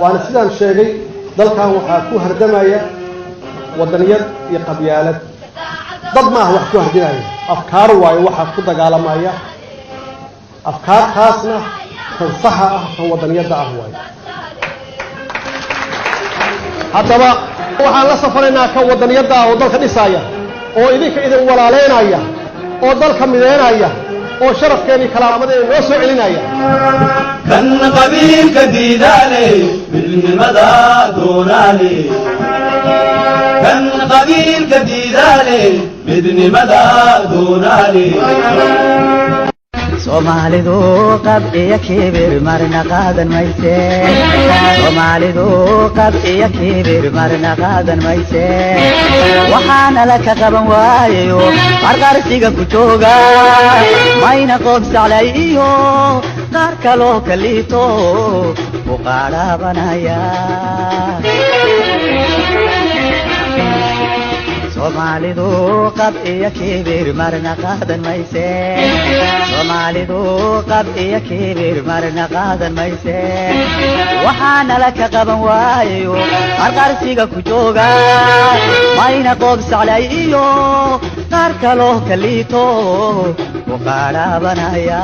وأنا سيدان شيء ضلكان وحكوا هردمايا وطنيات يقبيالات ضد ما هو حكوا هردمايا أفكار واي وحكوا دجال مايا أفكار خاصة تنصحها هو وطنيات أهواي حتى ما وحنا سفرنا كوطنيات وضلك نسايا وإذا إذا ولا لنا يا وضلك مدينا يا وشرف كاني كلام مدين وسوء لنا يا كان قبيل كديد عليه بالمدى دونالي كان قبيل كديد عليه بدن مدى دونالي Soomaalidu qab iyo kibir marna qaadan mayse Soomaalidu qab iyo kibir marna qaadan mayse waxaana la ka qaban waayo qarqarsiga ku jooga mayna qof saclayo qaar kaloo kalito u qaarabanaya Soomaalidu qab iyo kibir marna qaadan mayse Soomaalidu qab iyo kibir marna qaadan mayse waxaana la ka qaban waayo qarqarsiga ku jooga mayna qof saclayo qaar kaloo kalito u qaarabanaya